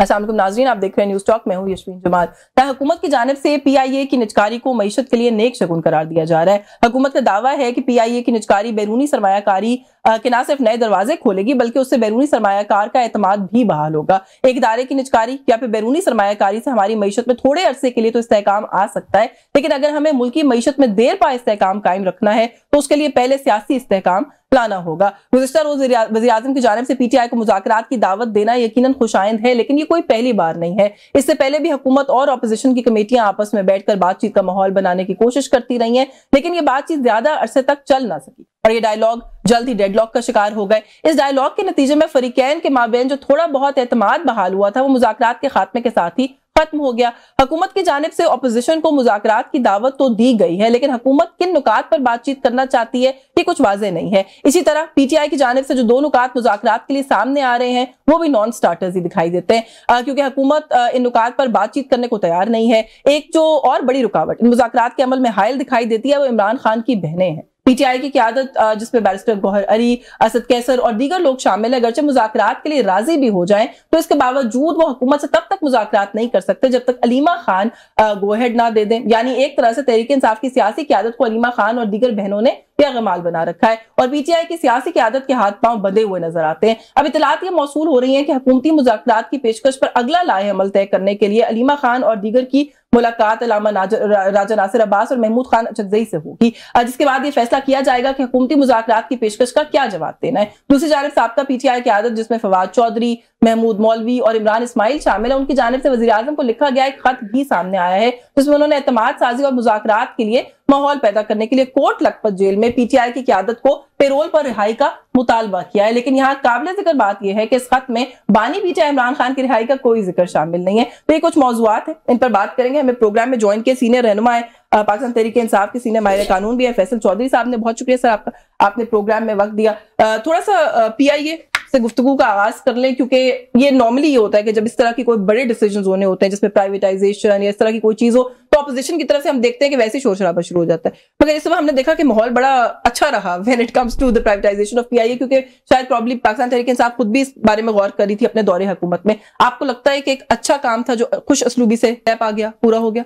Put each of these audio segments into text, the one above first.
अस्सलाम वालेकुम नाज़रीन, आप देख रहे हैं न्यूज़ टॉक। मैं हूं यशवीन जमाल। हुकूमत की जानिब से PIA की निजकारी को मईशत के लिए नेक शगुन करार दिया जा रहा है। हुकूमत का दावा है कि PIA की निजकारी बैरूनी सरमायाकारी के न सिर्फ नए दरवाजे खोलेगी बल्कि उससे बैरूनी सरमायाकार का एतमाद भी बहाल होगा। एक इदारे की निजकारी या फिर बैरूनी सरमायाकारी से हमारी मईशत में थोड़े अरसे के लिए तो इस्तेहकाम आ सकता है, लेकिन अगर हमें मुल्की मईशत में देर पा इस्तेहकाम कायम रखना है तो उसके लिए पहले सियासी इस्तेहकाम लाना होगा। गुज़िश्ता रोज वज़ीर आज़म की जानिब से PTI को मुज़ाकरात की दावत देना यकीनन खुशाइंद है, लेकिन ये कोई पहली बार नहीं है। इससे पहले भी हुकूमत और अपोजिशन की कमेटियां आपस में बैठकर बातचीत का माहौल बनाने की कोशिश करती रही हैं, लेकिन ये बातचीत ज्यादा अरसे तक चल ना सकी और ये डायलॉग जल्द ही डेडलॉक का शिकार हो गए। इस डायलॉग के नतीजे में फरीकैन के माबैन जो थोड़ा बहुत एतमाद बहाल हुआ था वो मुज़ाकरात के खात्मे के साथ ही खत्म हो गया। हुकूमत की जानिब से अपोजिशन को मुज़ाकरात की दावत तो दी गई है, लेकिन हुकूमत किन नुकात पर बातचीत करना चाहती है ये कुछ वाज़ेह नहीं है। इसी तरह PTI की जानिब से जो दो नुकात मुज़ाकरात के लिए सामने आ रहे हैं वो भी नॉन स्टार्टर्स ही दिखाई देते हैं, क्योंकि हुकूमत इन नुकात पर बातचीत करने को तैयार नहीं है। एक जो और बड़ी रुकावट इन मुज़ाकरात के अमल में हायल दिखाई देती है वो इमरान खान की बहनें हैं। PTI की क़यादत जिसमें बैरिस्टर गौहर अली, असद कैसर और दीगर लोग शामिल है, अगरचे मुज़ाकरात के लिए राजी भी हो जाएं तो इसके बावजूद वो हुकूमत से तब तक मुज़ाकरात नहीं कर सकते जब तक अलीमा खान गो अहेड ना दे दें। यानी एक तरह से तहरीक इंसाफ की सियासी क़यादत को अलीमा खान और दीगर बहनों ने बेगमाल बना रखा है और PTI की सियासी क़यादत के हाथ पांव बंधे हुए नजर आते हैं। अब इतलात ये मौसूल हो रही है कि हुकूमती मुज़ाकरात की पेशकश पर अगला लाए अमल तय करने के लिए अलीमा खान और दीगर की मुलाकात अल्लामा राजा नासिर अब्बास और महमूद खान अचकज़ई से होगी, जिसके बाद ये फैसला किया जाएगा कि हुकूमती मुज़ाकरात की पेशकश का क्या जवाब देना है। दूसरी जानिब साबका PTI क़यादत जिसमें फवाद चौधरी, महमूद मौलवी और इमरान इस्माइल शामिल है, उनकी जानिब से वज़ीर आज़म को लिखा गया एक खत भी सामने आया है जिसमें उन्होंने एतमाद साजी और मुज़ाकरात के लिए माहौल पैदा करने के लिए कोट लखपत जेल में PTI की क़यादत को पेरोल पर रिहाई का मुतालबा किया है। लेकिन यहाँ काबिल जिक्र बात यह है कि इस खत में बानी PTI इमरान खान की रिहाई का कोई जिक्र शामिल नहीं है। तो ये कुछ मौज़ूआत है, इन पर बात करेंगे। हमें प्रोग्राम में ज्वाइन किए सीनियर रहनुमा है पाकिस्तान तहरीक इंसाफ के सीनियर माहिर कानून भी है फैसल चौधरी साहब ने। बहुत शुक्रिया सर आपका, आपने प्रोग्राम में वक्त दिया। थोड़ा सा PIA से गुफ्तगू का आगाज कर लें, क्योंकि ये नॉर्मली ये होता है कि जब इस तरह की कोई बड़े डिसीजन होने होते हैं जिसमें प्राइवेटाइजेशन या इस तरह की कोई चीज हो तो अपोजिशन की तरफ से हम देखते हैं कि वैसे ही शोर शराबा शुरू हो जाता है, मगर इस समय हमने देखा कि माहौल बड़ा अच्छा रहा when it comes to the privatisation of PIA, क्योंकि शायद प्रॉब्ली पाकिस्तान तहरीक इंसाफ खुद भी इस बारे में गौर कर रही थी अपने दौरे हुकूमत में। आपको लगता है कि एक अच्छा काम था जो खुश असलूबी से तय पा गया, पूरा हो गया?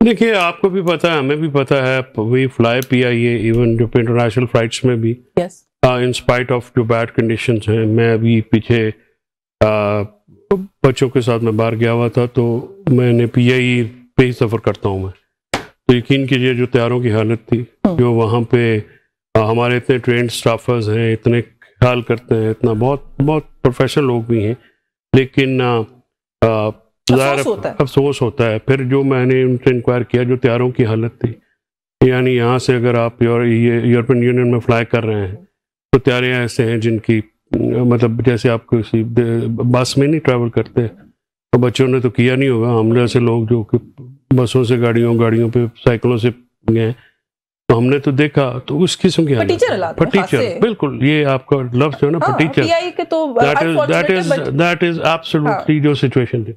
देखिए, आपको भी पता है, हमें भी पता है, वी फ्लाई PIA इवन जो इंटरनेशनल फ्लाइट्स में भी इन स्पाइट ऑफ जो बैड कंडीशंस हैं। मैं अभी पीछे बच्चों के साथ मैं बाहर गया हुआ था तो मैंने PIA पे ही सफ़र करता हूँ मैं, तो यकीन कीजिए जो तैयारों की हालत थी, जो वहाँ पे हमारे इतने ट्रेंड स्टाफर्स हैं, इतने ख्याल करते हैं, इतना बहुत बहुत प्रोफेशनल लोग भी हैं, लेकिन अफसोस होता है। फिर जो मैंने उनसे इंक्वायर किया जो तैयारों की हालत थी, यानी यहाँ से अगर आप यूरोपियन यूनियन में फ्लाई कर रहे हैं तो तैयारे ऐसे हैं जिनकी मतलब जैसे आप किसी बस में नहीं ट्रैवल करते, तो बच्चों ने तो किया नहीं होगा, हम जैसे लोग जो कि बसों से गाड़ियों पे साइकिलों से गए तो हमने तो देखा, तो उस किस्म की फटीचर बिल्कुल, ये आपका लफ्ज़ जो है ना फटीचर, दैट इज एब्सोल्युटली जो सिचुएशन थी।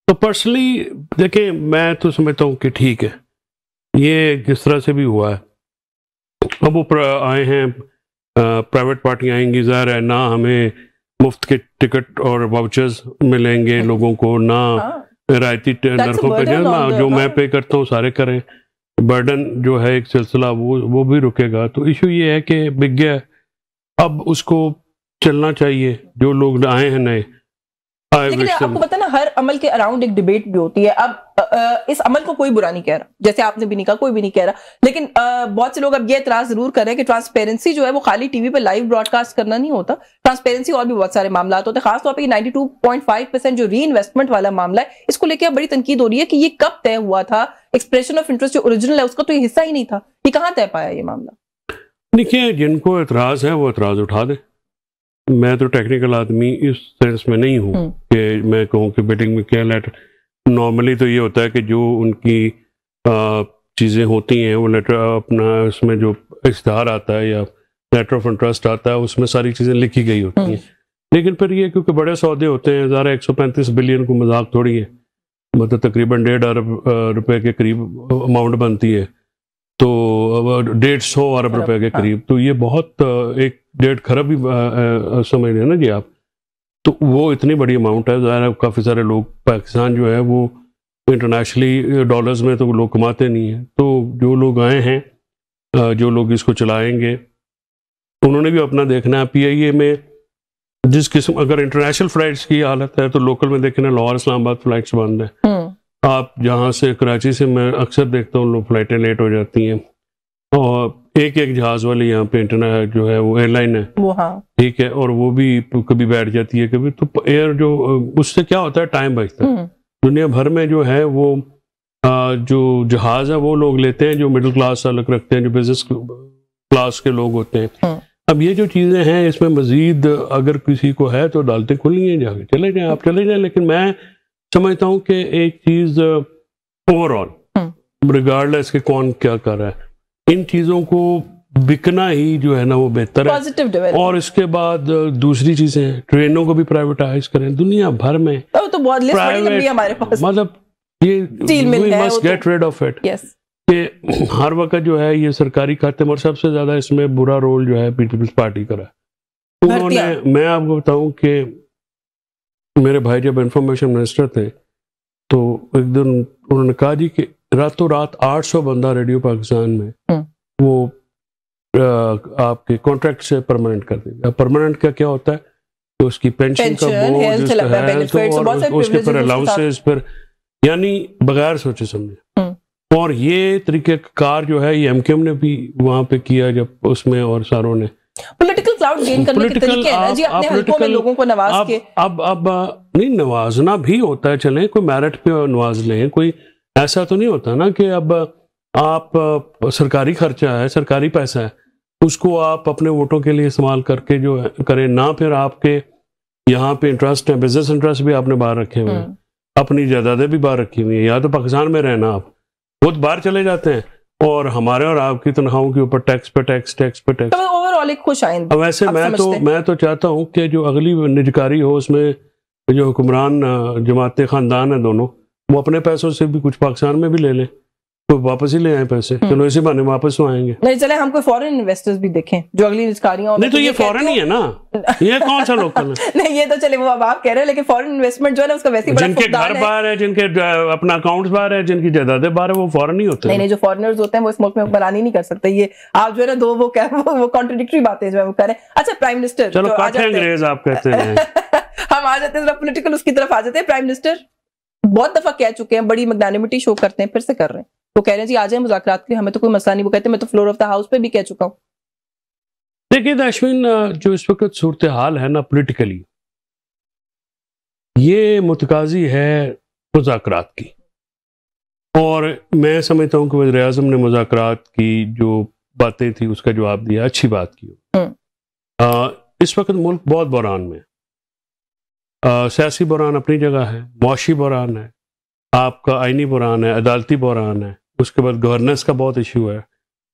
तो पर्सनली देखें, मैं तो समझता हूँ कि ठीक है, ये किस तरह से भी हुआ है। अब वो आए हैं, प्राइवेट पार्टियाँ आएंगी, ज़ाहिर है ना हमें मुफ्त के टिकट और वाउचर्स मिलेंगे लोगों को, ना रियायती नरखों पे ना जो मैं पे करता हूँ सारे करें, बर्डन जो है एक सिलसिला वो भी रुकेगा। तो इशू ये है कि बिक गया, अब उसको चलना चाहिए। जो लोग आए हैं नए, लेकिन आपको पता है ना, हर अमल के अराउंड एक डिबेट भी होती है। अब इस अमल को कोई बुरा नहीं कह रहा, जैसे आपने भी नहीं कहा, कोई भी नहीं कह रहा, लेकिन बहुत से लोग अब ये एतराज जरूर कर रहे हैं कि ट्रांसपेरेंसी जो है वो खाली टीवी पे लाइव ब्रॉडकास्ट करना नहीं होता, ट्रांसपेरेंसी और भी बहुत सारे मामला होते हैं। खासतौर पर 92.5% जो री इन्वेस्टमेंट वाला मामला है, इसको लेकर बड़ी तनकीद हो रही है कि ये कब तय हुआ था, एक्सप्रेशन ऑफ इंटरेस्ट जो ओरिजिनल है उसका तो ये हिस्सा ही नहीं था, ये कहाँ तय पाया ये मामला? देखिए, जिनको एतराज है वो एतराज उठा दे। मैं तो टेक्निकल आदमी इस सेंस में नहीं हूँ कि मैं कहूँ कि बिडिंग में क्या लेटर, नॉर्मली तो ये होता है कि जो उनकी चीज़ें होती हैं वो लेटर अपना उसमें जो इश्तहार आता है या लेटर ऑफ इंटरेस्ट आता है उसमें सारी चीज़ें लिखी गई होती हैं। लेकिन फिर ये क्योंकि बड़े सौदे होते हैं, ज़रा 135 बिलियन को मजाक थोड़ी है, मतलब तकरीबन 1.5 अरब रुपए के करीब अमाउंट बनती है, तो 150 अरब रुपए के करीब, तो ये बहुत 1.5 खरब ही समझ रहे हैं ना जी आप। तो वो इतनी बड़ी अमाउंट है, ज़ाहिर है काफ़ी सारे लोग, पाकिस्तान जो है वो इंटरनेशनली डॉलर्स में तो लोग कमाते नहीं हैं, तो जो लोग आए हैं, जो लोग इसको चलाएंगे, उन्होंने भी अपना देखना है। PIA में जिस किस्म, अगर इंटरनेशनल फ्लाइट्स की हालत है तो लोकल में देखें ना, लाहौर इस्लामाबाद फ्लाइट्स बंद है। आप जहाँ से, कराची से मैं अक्सर देखता हूँ लोग फ्लाइटें लेट हो जाती हैं, और एक जहाज़ वाली यहाँ पे इंटरनेट जो है वो एयरलाइन है वो, हाँ ठीक है, और वो भी कभी बैठ जाती है कभी, तो एयर जो, उससे क्या होता है, टाइम बचता है। दुनिया भर में जो है वो जो जहाज़ है वो लोग लेते हैं जो मिडिल क्लास अलग रखते हैं, जो बिजनेस क्लास के लोग होते हैं। अब ये जो चीज़ें हैं, इसमें मजीद अगर किसी को है तो दालतें खुली हैं, जाके चले जाएं, आप चले जाएं। लेकिन मैं समझता हूँ कि एक चीज़ ओवरऑल, रिगार्डलेस के कौन क्या कर रहा है, इन चीज़ों को बिकना ही जो है ना वो बेहतर है। और इसके बाद दूसरी चीज़ें, ट्रेनों को भी प्राइवेटाइज करें दुनिया भर में, तो बहुत लिस्ट बड़ी लंबी है हमारे पास, मतलब ये we must get rid of it. कि हर वक्त जो है ये सरकारी खाते में, और सबसे ज्यादा इसमें बुरा रोल जो है पीपल्स पार्टी का है। उन्होंने, मैं आपको बताऊं कि मेरे भाई जब इंफॉर्मेशन मिनिस्टर थे तो एक दिन उन्होंने कहा जी कि रातों रात 800 बंदा रेडियो पाकिस्तान में वो आपके कॉन्ट्रैक्ट से परमानेंट कर देगा। परमानेंट का क्या होता है, तो उसकी पेंशन का बोझ, उसके पर अलाउंसेस पर, यानी बगैर सोचे समझे। और ये तरीक़ेकार जो है ये MKM ने भी वहां पे किया जब उसमें, और सारों ने पॉलिटिकल क्लाउड गेन करने के तरीके हैं ना जी, अपने हलकों में लोगों को नवाज के। अब नहीं, नवाजना भी होता है, चलें कोई मेरिट पे नवाज लें, कोई ऐसा तो नहीं होता ना कि अब आप सरकारी खर्चा है, सरकारी पैसा है, उसको आप अपने वोटों के लिए इस्तेमाल करके जो करें ना, फिर आपके यहाँ पे इंटरेस्ट है, बिजनेस इंटरेस्ट भी आपने बाहर रखे हुए हैं, अपनी जायदादें भी बाहर रखी हुई हैं, या तो पाकिस्तान में रहना, आप बहुत बाहर चले जाते हैं, और हमारे और आपकी तनख्वाहों के ऊपर टैक्स पे टैक्स तो ओवरऑल एक खुश आइंद। वैसे मैं तो चाहता हूँ कि जो अगली निजकारी हो उसमें जो हुक्मरान जमाते खानदान है दोनों, वो अपने पैसों से भी कुछ पाकिस्तान में भी ले लें, तो वापस ही ले आए पैसे, चलो इसी बहाने वापस तो आएंगे। नहीं चले, हम कोई फॉरेन इन्वेस्टर्स भी देखें जो अगली निजकारियां। नहीं तो ये फॉरेन ही है ना, ये कौन सा लोकल है? नहीं ये तो चले वो अब आप कह रहे हैं, लेकिन फॉरेन इन्वेस्टमेंट जो है ना उसका वैसे ही बड़ा जिनके घर बाहर है, जिनके अपना अकाउंट्स बाहर है, जिनकी जायदादें बाहर है, वो फॉरेन ही होते हैं। नहीं, जो फॉरेनर्स होते हैं वो इस मुल्क में हुक्मरानी ही नहीं कर सकते। ये आप जो है ना दो वो कॉन्ट्रडिक्टरी बातें जो है वो कर रहे हैं। अच्छा प्राइम मिनिस्टर, चलो काठे अंग्रेज आप कहते हैं। हम आ जाते हैं पॉलिटिकल उसकी तरफ आ जाते हैं। प्राइम मिनिस्टर बहुत दफा कह चुके हैं, बड़ी मैग्नानिमिटी शो करते हैं, फिर से कर रहे हैं, वो कह रहे हैं जी आ जाए मुज़ाकरात के लिए, हमें तो कोई मसला नहीं। वो कहते हैं मैं तो फ्लोर ऑफ द हाउस पे भी कह चुका हूँ। देखिए अश्विन, जो इस वक्त सूरत हाल है ना पॉलिटिकली, ये मुतकाजी है मुज़ाकरात की, और मैं समझता हूँ कि वज़ीर आज़म ने मुज़ाकरात की जो बातें थी उसका जवाब दिया, अच्छी बात की। इस वक्त मुल्क बहुत बहरान में, सियासी बहरान अपनी जगह है, मुआशी बहरान है, आपका आइनी बहरान है, अदालती बहरान है, उसके बाद गवर्नेंस का बहुत इशू है,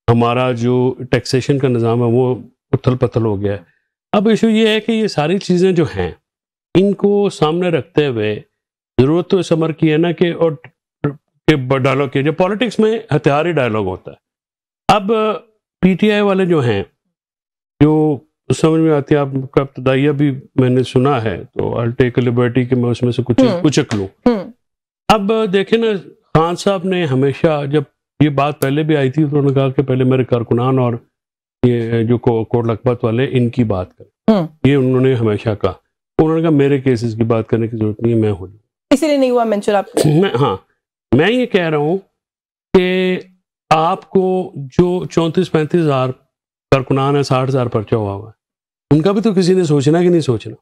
हमारा जो टैक्सेशन का निज़ाम है वो उथल पथल हो गया है। अब इशू ये है कि ये सारी चीज़ें जो हैं इनको सामने रखते हुए ज़रूरत तो इस अमर की है ना कि और डायलॉग किया, जो पॉलिटिक्स में हथियारी डायलॉग होता है। अब PTI वाले जो हैं, जो समझ में आती है, आपका इब्तदाइया भी मैंने सुना है, तो आई टेक लिबर्टी कि मैं उसमें से कुछ उचक लूँ। अब देखें ना, खान साहब ने हमेशा, जब ये बात पहले भी आई थी, तो उन्होंने कहा कि पहले मेरे कारकुनान और ये जो कोट लखपत वाले इनकी बात करें, ये उन्होंने हमेशा कहा। उन्होंने कहा मेरे केसेस की बात करने की जरूरत नहीं है, मैं हो जाऊँ, इसीलिए नहीं हुआ मेंशन आपको। हाँ, मैं ये कह रहा हूँ कि आपको जो 34-35 हज़ार कारकुनान है, 60,000 पर्चा हुआ है, उनका भी तो किसी ने सोचना कि नहीं सोचना।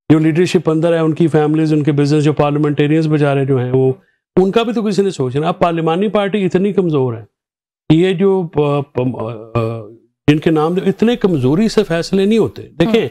जो लीडरशिप अंदर है, उनकी फैमिलीज, उनके बिजनेस, जो पार्लियामेंटेरियंस बेचारे जो हैं वो, उनका भी तो किसी ने सोचना। अब पार्लिमानी पार्टी इतनी कमज़ोर है, ये जो जिनके नाम इतने कमज़ोरी से फैसले नहीं होते। देखें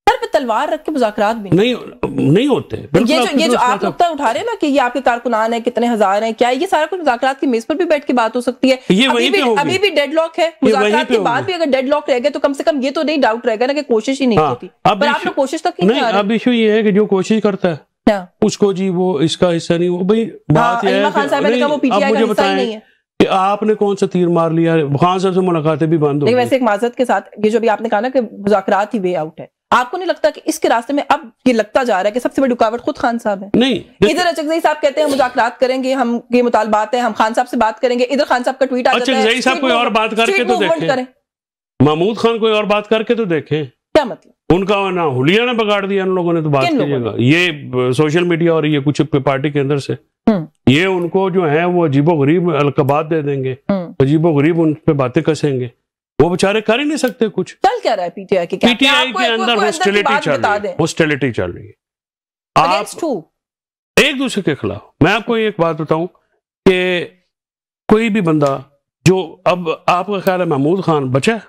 सर पे तलवार रख के मुज़ाकरात भी नहीं होते। ये जो आप नुक्ता उठा रहे हैं ना कि ये आपके कारकुनान है, कितने हजार हैं, क्या ये सारा कुछ मुज़ाकरात की मेज पर भी बैठ के बात हो सकती है? अभी भी डेडलॉक है, मुज़ाकरात के बाद भी अगर डेडलॉक रह गए तो कम से कम ये तो नहीं डाउट रहेगा ना कि कोशिश ही नहीं की थी। पर आप लोग कोशिश तक नहीं। अब इशू ये है कि जो कोशिश करता है उसको जी वो इसका हिस्सा नहीं, वो भाई बात है कि आपने कौन सा तीर मार लिया, खान साहब से मुलाकातें भी बंद हो गई। वैसे एक माजरत के साथ, ये जो भी आपने कहा ना कि मुज़ाकरात ही वे आउट है, आपको नहीं लगता कि इसके रास्ते में अब ये लगता जा रहा है कि सबसे बड़ी रुकावट खुद खान साहब है? नहीं, इधर अचकज़ई साहब कहते हैं मुज़ाकरात करेंगे, हम ये मुतालबात है, हम खान साहब से बात करेंगे, इधर खान साहब का ट्वीट आ जाता है अचकज़ई साहब कोई और बात करके तो देखें, महमूद खान कोई और बात करके तो देखें, क्या मतलब? उनका ना हुलिया ने बिगाड़ दिया उन लोगों ने, तो बात कीजिएगा। ये सोशल मीडिया और ये कुछ पार्टी के अंदर से ये उनको जो है वो अजीबोगरीब अलकबात दे देंगे, अजीबोगरीब उन पे बातें कसेंगे, वो बेचारे कर ही नहीं सकते कुछ। चल क्या रहा है पीटीआई के अंदर हॉस्टिलिटी चल रही है, हॉस्टिलिटी चल रही है आप एक दूसरे के खिलाफ। मैं आपको एक बात बताऊं कि कोई भी बंदा जो, अब आपका ख्याल है महमूद खान बचा,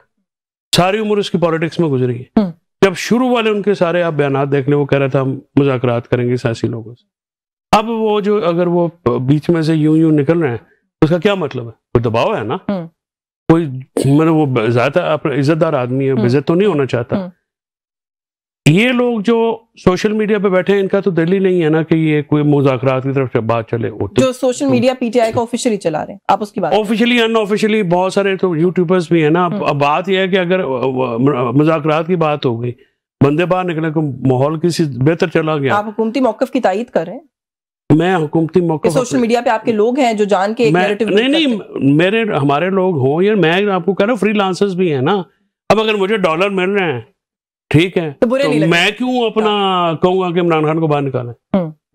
सारी उम्र उसकी पॉलिटिक्स में गुजरी है, जब शुरू वाले उनके सारे आप बयानात देख लें, वो कह रहा था हम मुज़ाकरात करेंगे सियासी लोगों से। अब वो जो अगर वो बीच में से यूं निकल रहे हैं, उसका क्या मतलब है? कोई दबाव है ना, कोई मतलब वो ज्यादा इज्जतदार आदमी है, बेइज्जत तो नहीं होना चाहता। ये लोग जो सोशल मीडिया पे बैठे हैं, इनका तो दिल ही नहीं है ना कि ये कोई मुज़ाकरात की तरफ से बात चले। जो सोशल मीडिया पीटीआई का ऑफिशियली चला रहे हैं, आप उसकी बात, ऑफिशियली अनऑफिशियली बहुत सारे तो यूट्यूबर्स भी है ना। अब बात यह है कि अगर मुज़ाकरात की बात हो गई, बंदे बाहर निकले, को माहौल किसी बेहतर चला गया, आप हुकूमती मौक़िफ़ की तायीद कर रहे हैं? मैं हुकूमती मौक़िफ़, सोशल मीडिया पे आपके लोग हैं जो जान के एक नैरेटिव नहीं हमारे लोग हों, या मैं आपको कह रहा हूँ फ्रीलांसर्स भी है ना। अब अगर मुझे डॉलर मिल रहे हैं, ठीक है, तो मैं क्यों अपना कहूंगा कि इमरान खान को बाहर निकालें?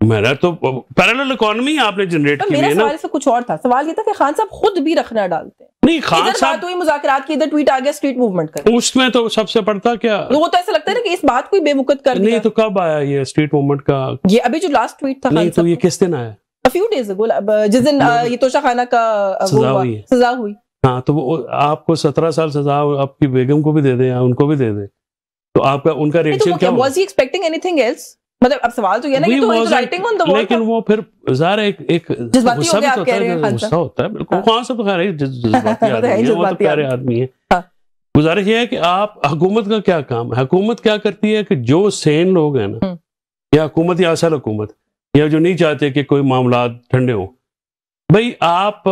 मेरा तो पैरेलल इकोनॉमी आपने जनरेट की है ना। सवाल से कुछ और था, सवाल ये था कि खान साहब खुद भी रखना डालते हैं। नहीं, खान साहब तो मुज़ाकरात की, इधर ट्वीट आ गया स्ट्रीट मूवमेंट कर, उसमें तो सबसे पड़ता क्या, वो तो ऐसा लगता है ना कि इस बात को बेवकूफ कर दिया। नहीं तो कब आया ये स्ट्रीट मूवमेंट का? ये अभी जो लास्ट ट्वीट था, नहीं तो ये किस दिन आया? A few days ago, जिस दिन ये तोशा खाना का सजा हुई। हाँ, तो वो आपको 17 साल सजा आपकी बेगम को भी दे दे या उनको भी दे दे, तो आपका उनका रिएक्शन क्या? Was he expecting anything else? मतलब अब सवाल तो ये ना कि तो राइटिंग ऑन द वॉल, लेकिन वो फिर ज़ाहिर एक जज्बाती हो गया, आप कह रहे हैं, गुस्सा होता है। बिल्कुल, खान साहब तो खैर जज्बाती आदमी है, वो तो प्यारे आदमी है। गुजारिश ये है कि आप, हुकूमत का क्या काम है, हुकूमत क्या करती है कि जो सेन लोग हैं ना, या हुकूमत या असल हुकूमत, या जो नहीं चाहते कि कोई मामला ठंडे हो, भाई आप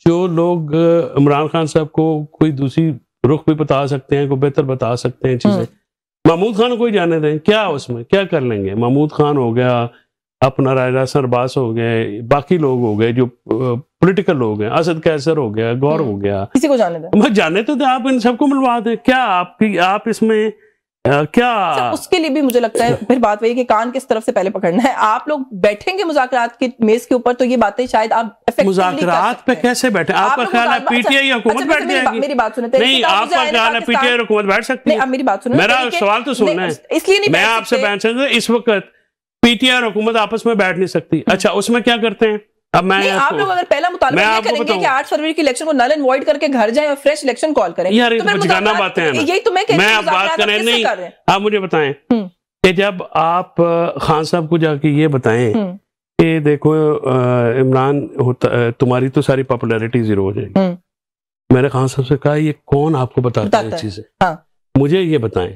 जो लोग इमरान खान साहब को कोई दूसरी रुख भी बता सकते हैं, कोई बेहतर बता सकते हैं चीजें, महमूद खान को ही जाने दें। क्या उसमें क्या कर लेंगे? महमूद खान हो गया, अपना राजा सरबास हो गए, बाकी लोग हो गए जो पॉलिटिकल लोग हैं, असद कैसर हो गया, गौर हो गया, किसी को जाने दें? मैं जाने तो आप इन सबको मिलवा दें। क्या आप इसमें क्या उसके लिए भी मुझे लगता है फिर बात वही कि कान किस तरफ से पहले पकड़ना है। आप लोग बैठेंगे मुज़ाकरात की मेज के ऊपर, तो ये बातें शायद आप मुज़ाकरात पे कैसे बैठे? आपका ख्याल है पीटीआई हुकूमत बैठ जाएगी? मेरी बात सुने, नहीं, आपका ख्याल है पीटीआई हुकूमत बैठ सकती है? अब मेरी बात सुनो, मेरा सवाल तो सुनना है, इसलिए नहीं मैं आपसे बहस कर, इस वक्त पीटीआई और हुकूमत आपस में बैठ नहीं सकती। अच्छा, उसमें क्या करते हैं? अब मैं आप लोग अगर पहला मुतालबा ये करेंगे कि 8 फरवरी की इलेक्शन को नल एंड वॉइड करके घर जाएं और फ्रेश इलेक्शन कॉल करें, यार ये बचगाना बातें हैं। यही तो मैं कह रही हूं, आप बात करें नहीं, आप मुझे बताएं कि जब आप खान साहब को जाके ये बताएं कि देखो इमरान होता, तुम्हारी तो सारी पॉपुलैरिटी जीरो हो जाएगी। मैंने खान साहब से कहा ये कौन आपको बताता है चीजें? मुझे ये बताएं,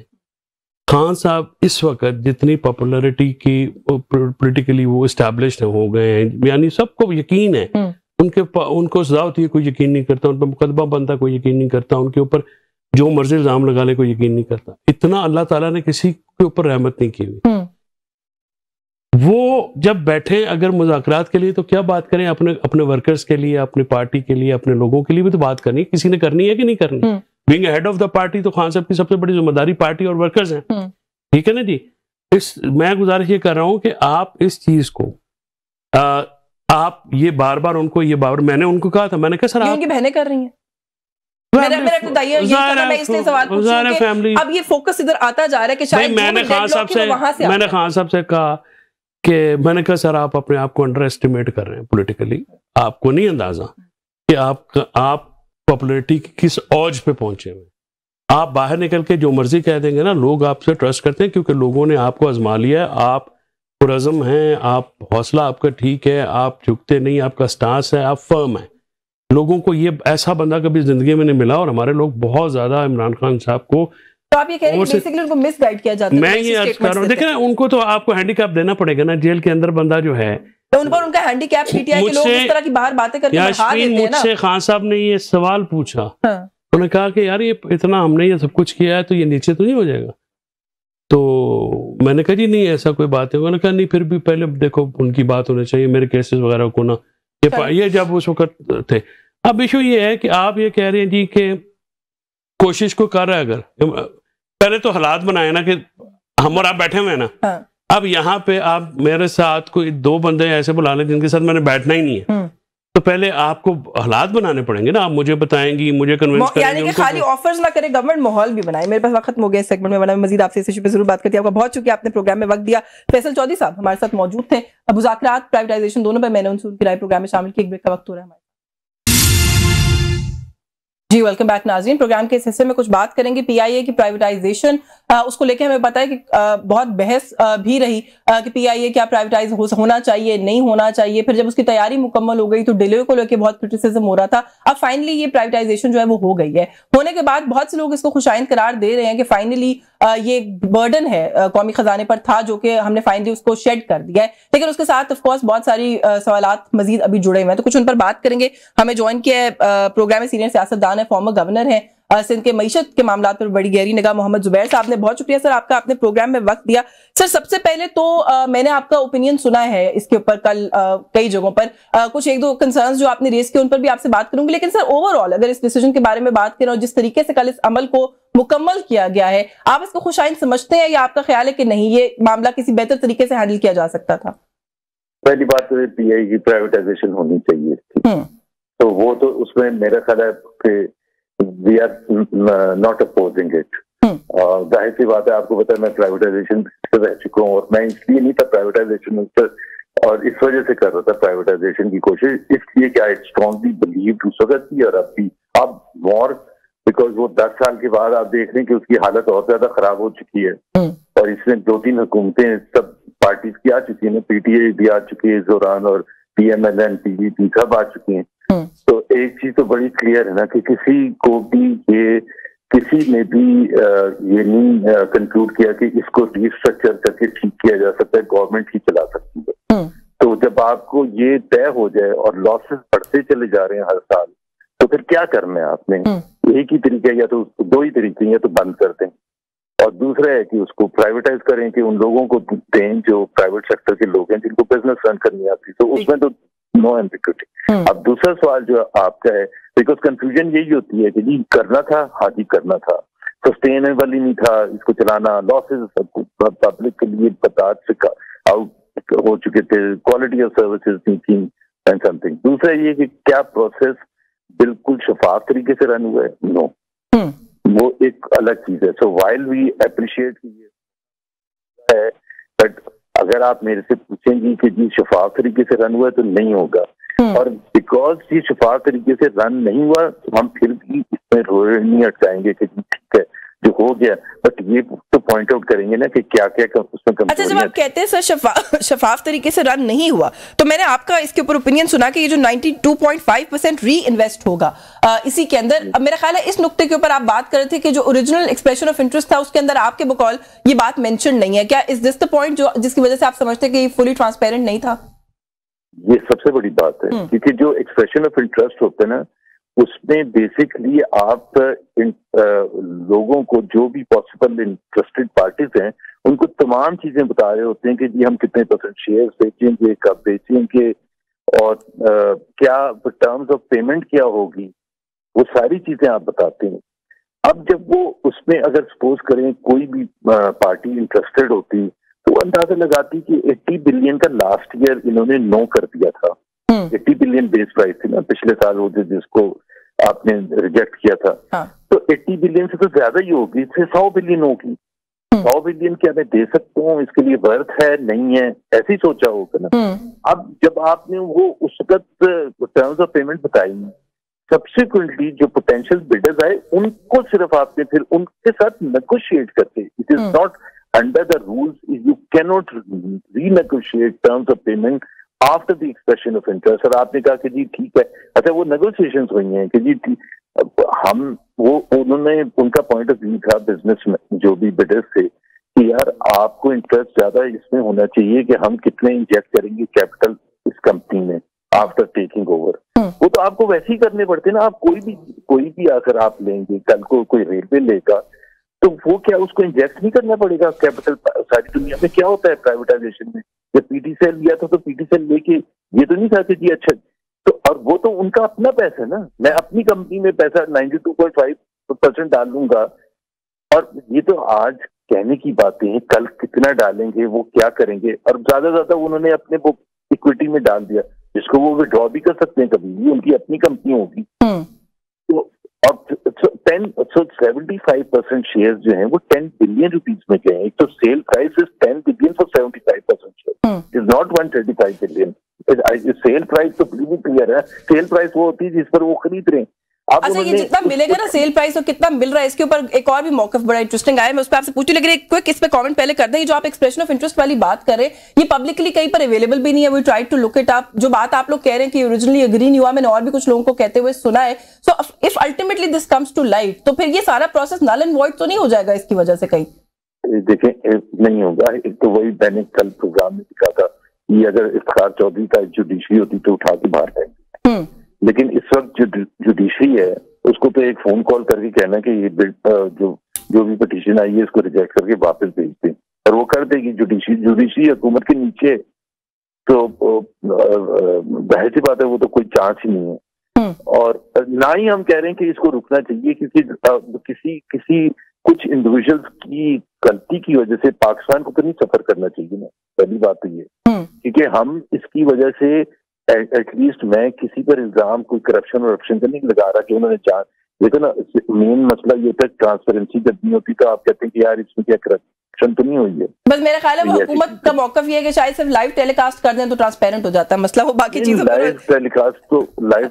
खान साहब इस वक्त जितनी पॉपुलैरिटी की पॉलिटिकली वो एस्टैब्लिश्ड हो गए हैं, यानी सबको यकीन है, उनको सजा होती है, कोई यकीन नहीं करता, उन पर मुकदमा बनता कोई यकीन नहीं करता, उनके ऊपर जो मर्जी इल्जाम लगा ले कोई यकीन नहीं करता। इतना अल्लाह ताला ने किसी के ऊपर रहमत नहीं की हुई। वो जब बैठे अगर मुज़ाकरात के लिए, तो क्या बात करें? अपने वर्कर्स के लिए, अपनी पार्टी के लिए, अपने लोगों के लिए भी तो बात करनी है। किसी ने करनी है कि नहीं करनी? Being head of the party तो खान साहब की सबसे बड़ी जिम्मेदारी पार्टी और वर्कर्स हैं, ठीक है ना जी। मैं गुजारिश ये कर रहा हूं कि आप इस चीज को आप ये बार बार उनको मैंने उनको कहा था, मैंने कहा सर उनकी बहनें कर रही हैं, मैं इसलिए सवाल पूछ रहा हूं, अब ये फोकस इधर आता जा रहा है कि शायद मैंने खान साहब से कहा कि मैंने कहा सर आप अपने आप को अंडर एस्टिमेट कर रहे हैं पॉलिटिकली, आपको नहीं अंदाजा कि आप पॉपुलैरिटी किस औज पे पहुंचे हुए। आप बाहर निकल के जो मर्जी कह देंगे ना, लोग आपसे ट्रस्ट करते हैं क्योंकि लोगों ने आपको आजमा लिया है, आप पुरज़म हैं, आप हौसला आपका ठीक है, आप झुकते नहीं, आपका स्टांस है, आप फर्म है। लोगों को ये ऐसा बंदा कभी जिंदगी में नहीं मिला और हमारे लोग बहुत ज्यादा इमरान खान साहब को, तो आप ये कह रहे हैं कि बेसिकली उनको मिसगाइड किया जाता है। मैं ये अर्ज कर रहा हूं, देखिए उनको तो आपको हैंडीकैप देना पड़ेगा ना, जेल के अंदर बंदा जो है, तो उन पर उनका हैंडीकैप पीटीआई के लोग इस तरह की बाहर बातें करके बढ़ा देते हैं ना। मुझसे खान साहब ने ये सवाल पूछा, उन्होंने कहा कि यार ये इतना हमने ये सब कुछ किया है तो ये नीचे तो नहीं हो जाएगा? तो मैंने कहा जी नहीं ऐसा कोई बात है। उन्होंने कहा नहीं फिर भी पहले देखो उनकी बात होनी चाहिए, मेरे केसेस वगैरह को ना ये जब उस वक्त थे। अब इशू ये है कि आप ये कह रहे हैं जी कि कोशिश को कर रहा है, अगर पहले तो हालात बनाए ना कि हम और आप बैठे हुए हैं ना। हाँ। अब यहाँ पे आप मेरे साथ कोई 2 बंदे ऐसे बुला लें जिनके साथ मैंने बैठना ही नहीं है, तो पहले आपको हालात बनाने पड़ेंगे ना। आप मुझे बताएंगी, मुझे कन्विंस करेंगे, यानी कि खाली ऑफर्स ना करे, गवर्नमेंट माहौल भी बनाए। मेरे पास वक्त खत्म हो गया इस सेगमेंट में, वरना मजीद आपसे इस इशू पे जरूर बात करती है। आपका बहुत शुक्रिया, आपने प्रोग्राम में वक्त दिया। फैसल चौधरी साहब हमारे साथ मौजूद थे। मुज़ाकरात, प्राइवेटाइजेशन दोनों पर मैंने उनकी राय प्रोग्राम में शामिल की। एक ब्रेक का वक्त हो रहा है जी। वेलकम बैक नाज़रीन। प्रोग्राम के इस हिस्से में कुछ बात करेंगे पीआईए की प्राइवेटाइजेशन। उसको लेके हमें पता है कि बहुत बहस भी रही कि पीआईए क्या प्राइवेटाइज होना चाहिए, नहीं होना चाहिए। फिर जब उसकी तैयारी मुकम्मल हो गई तो डिले को लेकर बहुत क्रिटिसिज्म हो रहा था। अब फाइनली ये प्राइवेटाइजेशन जो है वो हो गई है। होने के बाद बहुत से लोग इसको खुशाइंद करार दे रहे हैं कि फाइनली ये बर्डन है कौमी खजाने पर था जो कि हमने फाइनली उसको शेड कर दिया है। लेकिन उसके साथ ऑफ कोर्स बहुत सारी सवालात मजीद अभी जुड़े हुए हैं, तो कुछ उन पर बात करेंगे। हमें ज्वाइन किया है प्रोग्राम में सीनियर सियासतदान है, फॉर्मर गवर्नर है सिंध के मईशत के मामला पर बड़ी गहरी निगाह, मोहम्मद जुबैर साहब ने। बहुत शुक्रिया सर आपका, आपने प्रोग्राम में वक्त दिया। सर सबसे पहले तो मैंने आपका ओपिनियन सुना है इसके ऊपर कल कई जगहों पर, कुछ 1-2 कंसर्न्स जो आपने रेज किए उन पर भी आपसे बात करूंगी। लेकिन सर ओवरऑल अगर इस डिसीजन के बारे में बात करें और जिस तरीके से कल इस अमल को मुकम्मल किया गया है, आप इसको खुशाइन समझते हैं या आपका ख्याल है कि नहीं ये मामला किसी बेहतर तरीके से हैंडल किया जा सकता था? पहली बात तो पीआई की प्राइवेटाइजेशन होनी चाहिए थी, तो वो तो उसमें मेरा ख्याल है कि we are not opposing it. जाहिर सी बात है, आपको पता है मैं प्राइवेटाइजेशन से रह चुका हूँ और मैं इसलिए नहीं था प्राइवेटाइजेशन और इस वजह से कर रहा था प्राइवेटाइजेशन की कोशिश, इसलिए कि आई स्ट्रांगली बिलीव उस वक्त भी और अब मोर बिकॉज वो 10 साल के बाद आप देख रहे हैं कि उसकी हालत और ज्यादा खराब हो चुकी है। और इसमें 2-3 हुकूमतें सब पार्टीज की आ चुकी है, पीटीआई भी आ चुकी है इस दौरान और पीएमएलएन, पीडीपी सब आ चुकी हैं। तो एक चीज तो बड़ी क्लियर है ना कि किसी को भी किसी ने भी ये नहीं कंक्लूड किया कि इसको रिस्ट्रक्चर करके ठीक किया जा सकता है, गवर्नमेंट ही चला सकती है। तो जब आपको ये तय हो जाए और लॉसेस बढ़ते चले जा रहे हैं हर साल, तो फिर क्या करना है आपने? एक ही तरीका है, या तो 2 ही तरीके, या तो बंद कर दें और दूसरा है कि उसको प्राइवेटाइज करें, कि उन लोगों को दें जो प्राइवेट सेक्टर के लोग हैं जिनको बिजनेस रन करनी आती है, तो उसमें तो नो एम्बिग्यूटी। अब दूसरा सवाल जो आपका है, बिकॉज कंफ्यूजन यही होती है कि जी करना था, हाँ जी करना था, सस्टेनेबल ही नहीं था इसको चलाना, लॉसेस पब्लिक के लिए बर्दाश्त से आउट हो चुके थे, क्वालिटी ऑफ सर्विसेज थी एंड समथिंग। दूसरा ये कि क्या प्रोसेस बिल्कुल शफाफ तरीके से रन हुआ है? नो, वो एक अलग चीज है। सो वाइल वी अप्रिशिएट है, बट अगर आप मेरे से पूछेंगी कि जी शफाफ तरीके से रन हुआ है, तो नहीं होगा। और बिकॉज ये शफाफ तरीके से रन नहीं हुआ तो हम फिर भी इसमें रोए नहीं अटकाएंगे कि ठीक है जो हो गया, बट ये तो पॉइंट आउट करेंगे ना कि क्या क्या उसमें। अच्छा, जब आप कहते हैं सर शफाफ तरीके से रन नहीं हुआ, तो मैंने आपका इसके ऊपर ओपिनियन सुना कि ये जो 92.5% री इन्वेस्ट होगा इसी के अंदर, अब मेरा ख्याल है इस नुक्ते के ऊपर आप बात कर रहे थे कि जो ओरिजिनल एक्सप्रेशन ऑफ इंटरेस्ट था उसके अंदर आपके बकौल ये बात मेंशन नहीं है। क्या इज दिस द पॉइंट जो जिसकी वजह से आप समझते हैं कि ये फुली ट्रांसपेरेंट नहीं था? ये सबसे बड़ी बात है, क्योंकि जो एक्सप्रेशन ऑफ इंटरेस्ट होते हैं ना, उसमें बेसिकली आप लोगों को, जो भी पॉसिबल इंटरेस्टेड पार्टीज हैं, उनको तमाम चीजें बता रहे होते हैं कि जी हम कितने % शेयर बेचेंगे, कब बेचेंगे और क्या टर्म्स ऑफ पेमेंट क्या होगी, वो सारी चीजें आप बताते हैं। अब जब वो उसमें अगर सपोज करें कोई भी पार्टी इंटरेस्टेड होती तो अंदाजा लगाती कि 80 बिलियन का लास्ट ईयर इन्होंने नो कर दिया था। 80 बिलियन बेस प्राइस थी ना पिछले साल, वो जिसको आपने रिजेक्ट किया था। तो 80 बिलियन से तो ज्यादा ही होगी, इससे 100 बिलियन होगी। 100 बिलियन क्या मैं दे सकता हूँ, इसके लिए वर्थ है नहीं है, ऐसे ही सोचा होगा ना। अब जब आपने वो उस वक्त टर्म्स ऑफ पेमेंट बताई, सब्सिक्वेंटली जो पोटेंशियल बिडर्स आए उनको सिर्फ आपने फिर उनके साथ नेगोशिएट करके, it is not under the rules, you cannot renegotiate terms of payment after the expression of interest। और आपने कहा कि जी ठीक है, अच्छा वो negotiations हुई हैं कि जी हम वो उन्होंने उनका पॉइंट ऑफ व्यू था बिजनेस में जो भी बिडर्स थे कि यार आपको इंटरेस्ट ज्यादा इसमें होना चाहिए कि हम कितने इंजेक्ट करेंगे कैपिटल इस कंपनी में आफ्टर टेकिंग ओवर। वो तो आपको वैसे ही करने पड़ते ना, आप कोई भी आकर आप लेंगे, कल को कोई रेलवे लेगा तो वो क्या उसको इंजेक्ट नहीं करना पड़ेगा कैपिटल? सारी दुनिया में क्या होता है प्राइवेटाइजेशन में, जब पीटीसीएल लिया था तो पीटीसीएल लेके ये तो नहीं था कि जी अच्छा, तो और वो तो उनका अपना पैसा है ना, मैं अपनी कंपनी में पैसा 92.5% डाल दूंगा, और ये तो आज कहने की बातें हैं, कल कितना डालेंगे, वो क्या करेंगे, और ज्यादा उन्होंने अपने वो इक्विटी में डाल दिया, जिसको वो विड्रॉ भी कर सकते हैं कभी भी, उनकी अपनी कंपनी होगी। तो और 75% शेयर जो हैं वो 10 बिलियन रुपीज में गए। एक तो sale price is 10 billion for 75% share, is not 135 billion. Sale price तो बिल्कुल क्लियर है, सेल प्राइस वो होती है जिस पर वो खरीद रहे हैं। अच्छा, ये जितना मिलेगा ना सेल प्राइस और कितना मिल रहा है, इसके ऊपर एक और भी मौकफ बड़ा इंटरेस्टिंग आया, मैं उस पर आपसे पूछूं, लेकिन एक क्विक इस पे कमेंट पहले कर दें। जो आप एक्सप्रेशन ऑफ इंटरेस्ट वाली बात कर रहे हैं, ये पब्लिकली कहीं पर अवेलेबल भी नहीं है, we try to look it up. जो बात आप लोग कह रहे हैं कि ओरिजिनली एग्री नहीं हुआ, मैंने और भी कुछ लोगों को कहते हुए सुना है। So if ultimately this comes to light, तो फिर ये सारा प्रोसेस नल एंड वॉइड तो नहीं हो जाएगा इसकी वजह से कहीं? देखें, नहीं होगा। एक तो वही मैंने कल प्रोग्राम में दिखा था कि अगर इफ्तिखार चौधरी का जुडिशरी होती तो उठा के बाहर फेंक, लेकिन इस वक्त जुडिशरी है, उसको तो एक फोन कॉल करके कहना कि ये जो भी पिटीशन आई है इसको रिजेक्ट करके वापस भेज दें, और वो कर देगी जुडिशरी हुकूमत के नीचे। तो जाहिर सी बात है वो तो कोई चांस ही नहीं है। और ना ही हम कह रहे हैं कि इसको रुकना चाहिए, क्योंकि किसी कुछ इंडिविजुअल्स की गलती की वजह से पाकिस्तान को तो नहीं सफर करना चाहिए ना, पहली बात तो ये, क्योंकि हम इसकी वजह से एटलीस्ट मैं किसी पर इल्जाम कोई करप्शन का नहीं लगा रहा कि उन्होंने जान, देखो ना, मेन मसला ये था ट्रांसपेरेंसी जब नहीं होती तो आप कहते हैं कि यार इसमें क्या करप्शन तो नहीं हुई है। बस मेरा ख्याल है वो हुकूमत का मौकफ ये है कि शायद सिर्फ लाइव टेलीकास्ट कर दें तो ट्रांसपेरेंट हो जाता है मसला, वो बाकी चीजों लाइव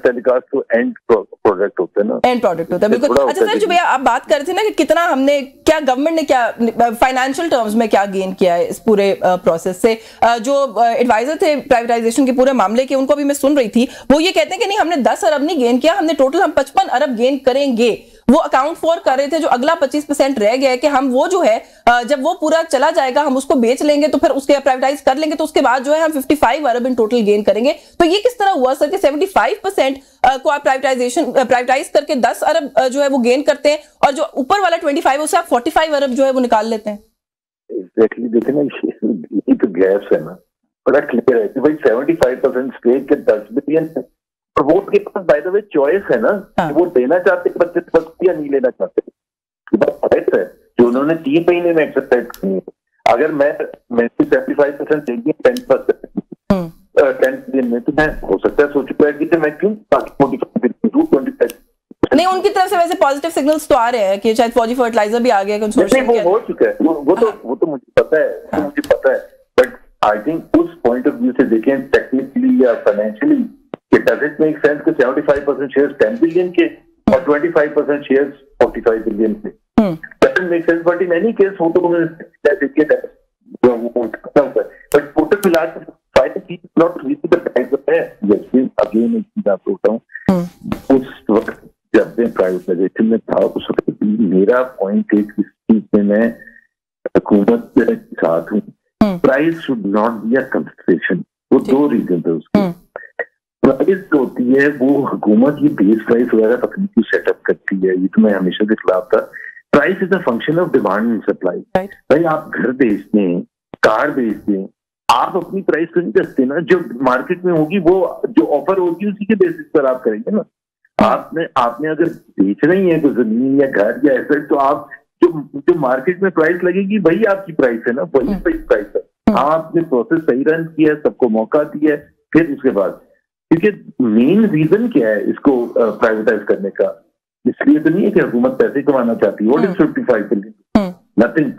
टेलीकास्ट तो एंड प्रोडक्ट होता है ना, एंड प्रोडक्ट होता है, बिल्कुल। अच्छा सर, जो भैया आप बात कर रहे थे ना कि कितना हमने, क्या गवर्नमेंट ने क्या फाइनेंशियल टर्म्स में क्या गेन किया है इस पूरे प्रोसेस से, जो एडवाइजर थे प्राइवेटाइजेशन के पूरे मामले के, उनको भी मैं सुन रही थी, वो ये कहते हैं कि नहीं हमने 10 अरब नहीं गेन किया, हमने टोटल हम 55 अरब गेन करेंगे। वो अकाउंट फॉर कर रहे थे, जो अगला 25% रह गया है कि हम वो जो है जब वो पूरा चला जाएगा हम उसको बेच लेंगे, तो फिर उसके प्राइवेटाइज कर लेंगे, तो उसके बाद जो है हम 55 अरब इन टोटल गेन करेंगे। तो ये किस तरह हुआ सर कि 75% को आप प्राइवेटाइज करके 10 अरब जो है वो गेन करते हैं, और जो ऊपर वाला 25 उससे आप 45 अरब जो है वो निकाल लेते हैं? एग्जैक्टली, देखे ना, ये तो गैस है ना, बड़ा क्लियर है कि भाई 75% स्टेक के 10 बिलियन है, और वोट के पास बाय द वे चॉइस है ना, कि वो देना चाहते 25% या नहीं लेना चाहते, चॉइस है जो उन्होंने 3 महीने में एक्सरसाइज की है। अगर मैं 75% देंगे 10 दिन में, तो मैं हो सकता है सोच पाया कि मैं क्यों 25 नहीं, उनकी तरफ से वैसे पॉजिटिव सिग्नल्स तो आ रहे हैं कि शायद फौजी फर्टिलाइजर भी आ गया कंसोर्शियम के, वो हो चुका है, वो तो मुझे पता है, बट आई थिंक उस पॉइंट ऑफ व्यू से देखें टेक्निकली या financially, does it make sense कि 75% शेयर्स 10 बिलियन के और 25% शेयर्स 45 बिलियन के? Doesn't make sense, but in any case वो तो बट टोटल मिला के finally not reach the price है। जैसे अगेन एक चीज आपको बताऊं, उस वक्त जब मैं प्राइवेटाइजेशन में था, उस वक्त मेरा पॉइंट एक इस चीज में मैं हुकूमत के साथ हूँ, price should not be a consideration. वो 2 रीजन है उसके। प्राइस जो होती है वो हुकूमत की बेस प्राइस वगैरह तकनीकी सेटअप करती है, ये तो मैं हमेशा के खिलाफ था। Price is a function of demand and supply. भाई आप घर बेचते हैं, कार बेचते हैं, आप अपनी प्राइस तो नहीं करते ना, जो मार्केट में होगी वो जो ऑफर होगी उसी के बेसिस पर आप करेंगे ना। आपने अगर बेचना ही है तो जमीन या घर या एसेट, तो आप जो मार्केट में प्राइस लगेगी वही आपकी प्राइस है ना, वही प्राइस है। आपने प्रोसेस सही रन किया है, सबको मौका दिया है, फिर उसके बाद, क्योंकि मेन रीजन क्या है इसको प्राइवेटाइज करने का, इसलिए तो नहीं है कि हुकूमत पैसे कमाना चाहती है। What is 55 billion? Nothing.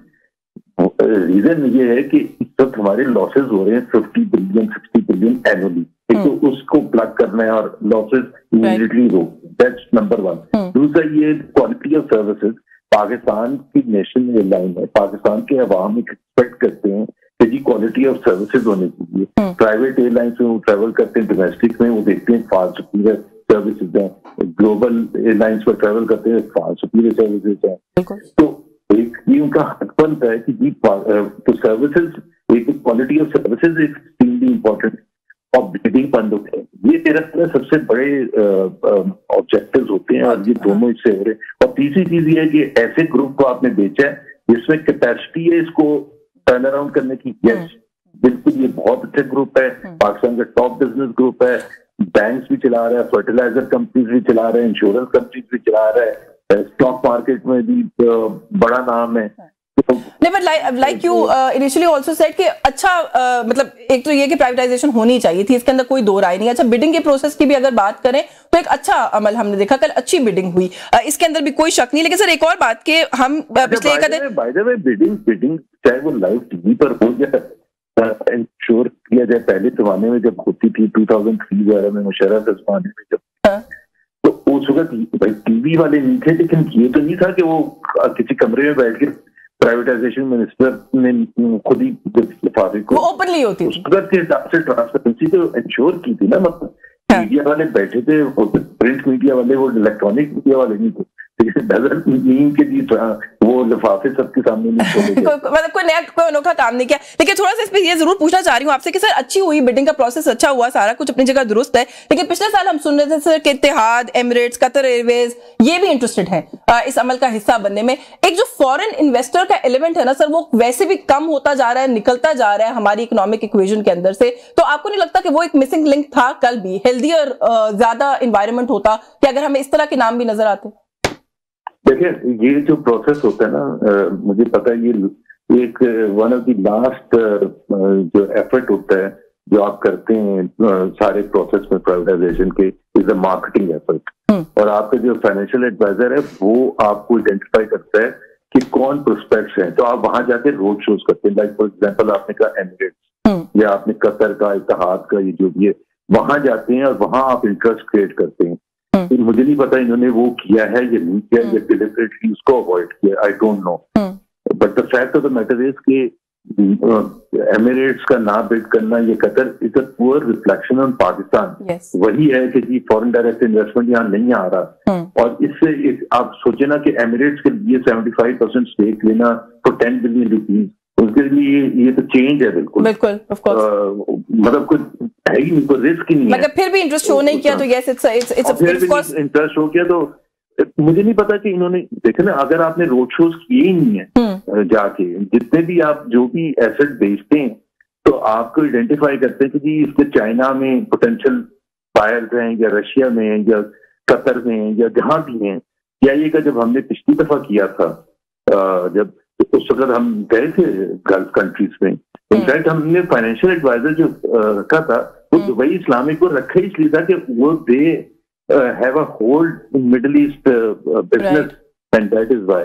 Reason ये है कि इस वक्त हमारे लॉसेस हो रहे हैं 50 बिलियन 60 बिलियन एनुअली। एक तो उसको प्लग करना है और लॉसेस इमीडिएटली रोक, दैट्स नंबर 1। दूसरा ये क्वालिटी ऑफ सर्विसेज, पाकिस्तान की नेशनल एयरलाइन है, पाकिस्तान के अवाम एक्सपेक्ट करते हैं कि जी क्वालिटी ऑफ सर्विसेज होने चाहिए। प्राइवेट एयरलाइंस में वो ट्रेवल करते हैं, डोमेस्टिक में वो देखते हैं फार सुपीरियर सर्विसेज हैं, ग्लोबल एयरलाइंस पर ट्रेवल करते हैं फार सुपीरियर सर्विसेज हैं। तो एक ये उनका हक बनता है कि जी तो सर्विसेज, एक quality of services is extremely important, और बिडिंग बंद होते हैं। ये मेरा सबसे बड़े ऑब्जेक्टिव्स होते हैं और ये दोनों इससे हो रहे हैं। और तीसरी चीज ये है कि ऐसे ग्रुप को आपने बेचा है जिसमें कैपेसिटी है इसको टर्न अराउंड करने की। यस, बिल्कुल ये बहुत अच्छा ग्रुप है, पाकिस्तान का टॉप बिजनेस ग्रुप है, बैंक्स भी चला रहा है, फर्टिलाइजर कंपनीज भी चला रहे हैं, इंश्योरेंस कंपनीज भी चला रहा है, स्टॉक मार्केट में भी बड़ा नाम है। नहीं, but like you initially also said कि अच्छा मतलब एक तो ये कि प्राइवेटाइजेशन होनी चाहिए थी, इसके अंदर कोई दो राय नहीं। अच्छा, बिडिंग के प्रोसेस की भी अगर बात करें तो एक अच्छा अमल हमने देखा, कल अच्छी बिडिंग हुई, इसके अंदर भी कोई शक नहीं। लेकिन सर एक और बात कि हम पिछले बाय द वे बिडिंग चाहे वो लाइव टीवी पर हो जाए, इंश्योर किया जाए, पहले जमाने में जब होती थी 2003 वगैरह में, मुशर्रफ जमाने में जब, तो उस वक्त भाई टीवी वाले नहीं थे, लेकिन ये तो नहीं था कि वो किसी कमरे में बैठ के प्राइवेटाइजेशन मिनिस्टर ने खुद ही लिफाफे को ओपनली होती थी, उसके हिसाब से ट्रांसपेरेंसी तो इंश्योर की थी ना। मतलब मीडिया वाले बैठे थे, प्रिंट मीडिया वाले, वो इलेक्ट्रॉनिक मीडिया वाले नहीं थे, वो लिफाफे सबके सामने मतलब कोई नया कोई अनोखा काम नहीं किया। लेकिन थोड़ा सा इस पे ये जरूर पूछना चाह रही हूँ आपसे कि सर अच्छी हुई बिडिंग का प्रोसेस, अच्छा हुआ, सारा कुछ अपनी जगह दुरुस्त है, लेकिन पिछले साल हम सुन रहे थे सर कि इत्तेहाद, एमिरेट्स, कतर एयरवेज ये भी इंटरेस्टेड है इस अमल का हिस्सा बनने में। एक जो फॉरेन इन्वेस्टर का एलिमेंट है ना सर, वो वैसे भी कम होता जा रहा है, निकलता जा रहा है हमारी इकोनॉमिक इक्वेशन के अंदर से, तो आपको नहीं लगता कि वो एक मिसिंग लिंक था? कल भी हेल्दियर ज्यादा एनवायरनमेंट होता कि अगर हमें इस तरह के नाम भी नजर आते। देखिए, ये जो प्रोसेस होता है ना, मुझे पता है ये एक वन ऑफ द लास्ट जो एफर्ट होता है जो आप करते हैं सारे प्रोसेस में प्राइवेटाइजेशन के, इज अ मार्केटिंग एफर्ट। और आपका जो फाइनेंशियल एडवाइजर है वो आपको आइडेंटिफाई करता है कि कौन प्रोस्पेक्ट्स हैं, तो आप वहां जाके रोड शोज करते हैं। लाइक फॉर एग्जाम्पल आपने कहा एमिरेट्स या आपने कतर का, इत्तेहाद का, ये जो भी है, वहां जाते हैं और वहां आप इंटरेस्ट क्रिएट करते हैं। मुझे नहीं पता इन्होंने वो किया है या नहीं किया, या डिलिबरेटली उसको अवॉइड किया, I don't know. But the fact of the matter is कि एमिरेट्स का ना बिड करना, ये Qatar, is a poor reflection on Pakistan. वही है कि जी फॉरेन डायरेक्ट इन्वेस्टमेंट यहाँ नहीं आ रहा, और इससे आप सोचे ना कि एमिरेट्स के लिए 75% स्टेक लेना फॉर 10 बिलियन रुपीज, उसके लिए ये तो चेंज है बिल्कुल, बिल्कुल ऑफ कोर्स, मतलब कुछ है ही नहीं, कोई रिस्क ही नहीं है। मतलब फिर भी इंटरेस्ट शो नहीं किया तो यस इट्स इंटरेस्ट शो किया तो मुझे नहीं पता कि इन्होंने देखे ना, अगर आपने रोड शोज किए ही नहीं है जाके, जितने भी आप जो भी एसेट बेचते हैं तो आपको आइडेंटिफाई करते हैं कि जी इसके चाइना में पोटेंशियल बायर्स हैं, या रशिया में हैं, या कतर में हैं, या जहां भी हैं। या ये का जब हमने पिछली दफा किया था, जब उस वक्त हम गए थे गल्फ कंट्रीज में, इनफैक्ट हमने फाइनेंशियल एडवाइजर जो रखा था वो दुबई इस्लामिक को रखा इसलिए था कि वो they have a hold in Middle East business, and that is why.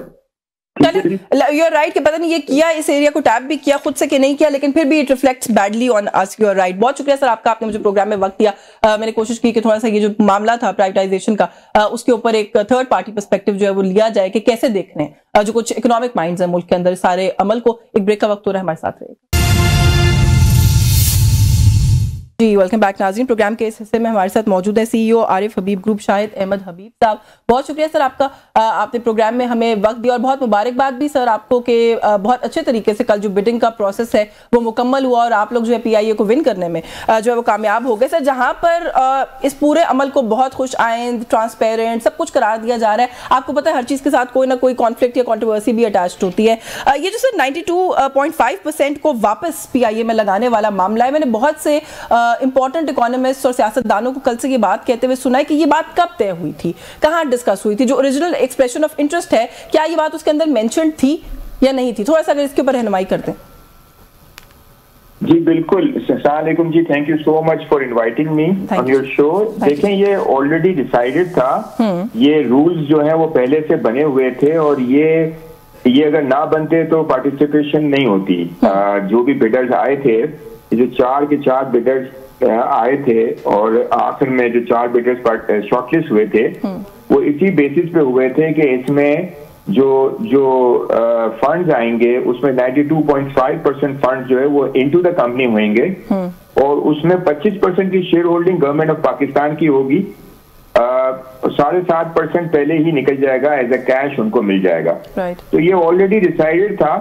You are right कि पता नहीं ये किया, इस एरिया को टैप भी किया खुद से कि नहीं किया, लेकिन फिर भी it reflects badly on us. You are right. बहुत शुक्रिया सर आपका, आपने मुझे प्रोग्राम में वक्त दिया। मैंने कोशिश की कि थोड़ा सा ये जो मामला था प्राइवेटाइजेशन का, उसके ऊपर एक थर्ड पार्टी पर्सपेक्टिव जो है वो लिया जाए कि कैसे देख रहे हैं जो कुछ इकोनॉमिक माइंड्स हैं मुल्क के अंदर सारे अमल को। एक ब्रेक का वक्त हो रहा है, हमारे साथ रहेगा। जी वेलकम बैक नाज़रीन। प्रोग्राम के इस हिस्से में हमारे साथ मौजूद है सीईओ आरिफ हबीब ग्रुप शाहिद अहमद हबीब साहब। बहुत शुक्रिया सर आपका, आपने प्रोग्राम में हमें वक्त दिया, और बहुत मुबारकबाद भी सर आपको कि बहुत अच्छे तरीके से कल जो बिडिंग का प्रोसेस है वो मुकम्मल हुआ और आप लोग जो है पीआईए को विन करने में जो है वो कामयाब हो गए सर। जहाँ पर इस पूरे अमल को बहुत खुश आइंद, ट्रांसपेरेंट सब कुछ करार दिया जा रहा है। आपको पता है हर चीज़ के साथ कोई ना कोई कॉन्फ्लिक्ट या कॉन्ट्रोवर्सी भी अटैच्ड होती है। ये जो सर 92.5% को वापस पीआईए में लगाने वाला मामला है, मैंने बहुत से इंपॉर्टेंट इकोनॉमिस्ट और सियासतदानों को कल से ये बात कहते हुए सुना है कि ये बात कब तय हुई थी, कहाँ डिस्कस हुई थी, जो ओरिजिनल एक्सप्रेशन ऑफ इंटरेस्ट है क्या ये बात उसके अंदर मेंशन थी या नहीं थी? थोड़ा सा अगर इसके ऊपर रहनुमाई करते हैं। जी बिल्कुल, अस्सलाम वालेकुम जी, thank you so much for inviting me on your show. देखें, ये ऑलरेडी डिसाइडेड था, ये रूल्स जो है वो पहले से बने हुए थे, और ये अगर ना बनते तो पार्टिसिपेशन नहीं होती। जो भी बिडर्स आए थे, जो 4 के 4 बिडर्स आए थे, और आखिर में जो 4 बिडर्स शॉर्टलिस्ट हुए थे वो इसी बेसिस पे हुए थे कि इसमें जो फंड्स आएंगे उसमें 92.5% फंड्स जो है वो इनटू द कंपनी होंगे, और उसमें 25% की share holding government of Pakistan की होगी। 7.5% पहले ही निकल जाएगा, एज अ कैश उनको मिल जाएगा। तो ये ऑलरेडी डिसाइडेड था,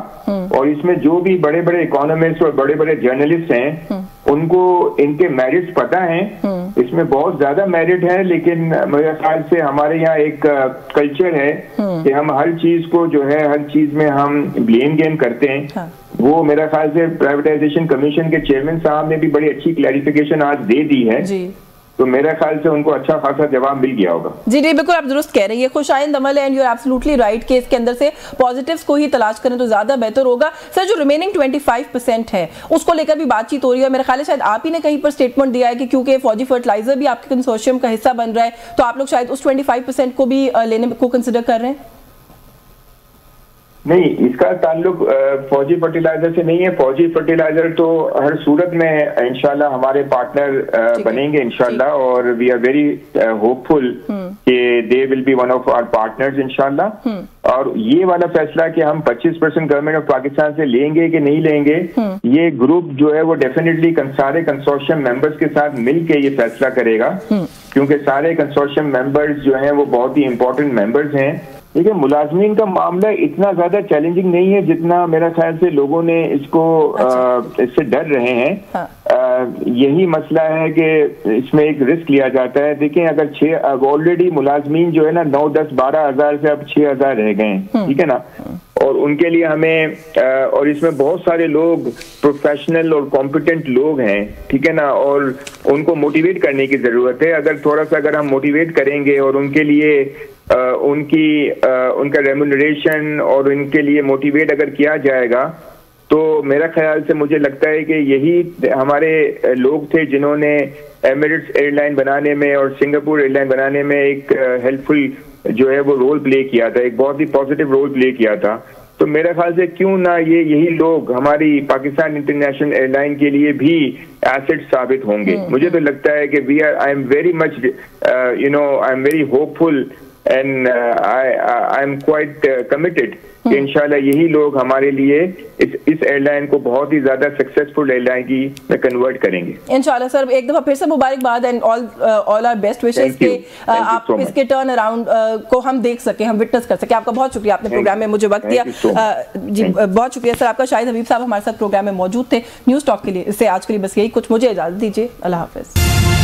और इसमें जो भी बड़े बड़े इकोनॉमिस्ट और बड़े बड़े जर्नलिस्ट हैं उनको इनके मेरिट्स पता हैं, इसमें बहुत ज्यादा मेरिट है, लेकिन मेरे ख्याल से हमारे यहाँ एक कल्चर है कि हम हर चीज को जो है हर चीज में हम ब्लेम गेम करते हैं। हाँ। वो मेरा ख्याल से प्राइवेटाइजेशन कमीशन के चेयरमैन साहब ने भी बड़ी अच्छी क्लैरिफिकेशन आज दे दी है जी। तो मेरा ख्याल से उनको अच्छा खासा जवाब मिल गया होगा। जी जी बिल्कुल, आप दुरुस्त कह रही है खुशाइंद अमल है, and you are absolutely right कि इसके अंदर से पॉजिटिव्स को ही तलाश करें तो ज्यादा बेहतर होगा। सर, जो रिमेनिंग 25% है उसको लेकर भी बातचीत हो रही है, मेरा ख्याल है शायद आप ही ने कहीं पर स्टेटमेंट दिया है कि क्योंकि फौजी फर्टिलाइजर भी आपके कंसोर्शियम का हिस्सा बन रहा है, तो आप लोग शायद उस 25% को भी लेने को कंसिडर कर रहे हैं। नहीं, इसका ताल्लुक फौजी फर्टिलाइजर से नहीं है। फौजी फर्टिलाइजर तो हर सूरत में इंशाल्लाह हमारे पार्टनर बनेंगे इंशाल्लाह, और वी आर वेरी होपफुल कि they will be one of our partners इंशाल्लाह। और ये वाला फैसला कि हम 25% गवर्नमेंट ऑफ पाकिस्तान से लेंगे कि नहीं लेंगे, ये ग्रुप जो है वो डेफिनेटली सारे कंसोर्शियम मेंबर्स के साथ मिलके ये फैसला करेगा, क्योंकि सारे कंसोर्शियम मेंबर्स जो हैं वो बहुत ही इंपॉर्टेंट मेंबर्स हैं। देखिए, मुलाजमीन का मामला इतना ज्यादा चैलेंजिंग नहीं है जितना मेरा ख्याल से लोगों ने इसको इससे डर रहे हैं। हाँ। यही मसला है कि इसमें एक रिस्क लिया जाता है। देखें, अगर ऑलरेडी मुलाजमीन जो है ना 9, 10, 12 हजार से अब 6 हजार रह गए हैं, ठीक है ना, और उनके लिए हमें और इसमें बहुत सारे लोग प्रोफेशनल और कॉम्पिटेंट लोग हैं, ठीक है ना, और उनको मोटिवेट करने की जरूरत है। अगर हम मोटिवेट करेंगे और उनके लिए उनका रेम्यूनरेशन और उनके लिए मोटिवेट अगर किया जाएगा, तो मेरा ख्याल से मुझे लगता है कि यही हमारे लोग थे जिन्होंने एमिरेट्स एयरलाइन बनाने में और सिंगापुर एयरलाइन बनाने में एक हेल्पफुल जो है वो रोल प्ले किया था, एक बहुत ही पॉजिटिव रोल प्ले किया था। तो मेरे ख्याल से क्यों ना यही लोग हमारी पाकिस्तान इंटरनेशनल एयरलाइन के लिए भी एसेट साबित होंगे। मुझे तो लगता है कि I am very much I am very hopeful and I am quite committed कि इंशाल्लाह यही लोग हमारे लिए इस एयरलाइन को बहुत ही ज्यादा सक्सेसफुल एयरलाइन की में कन्वर्ट करेंगे इंशाल्लाह। सर, एक दफा फिर से मुबारकबाद and all our best wishes कि आप इसके टर्न अराउंड को हम देख सके, हम विटनेस कर सके। आपका बहुत शुक्रिया, आपने प्रोग्राम में मुझे वक्त दिया। जी बहुत शुक्रिया सर आपका। शाहिद हबीब साहब हमारे साथ प्रोग्राम में मौजूद थे। न्यूज़ टॉक के लिए इससे आज के लिए बस यही कुछ, मुझे इजाजत दीजिए। अल्लाह हाफिज।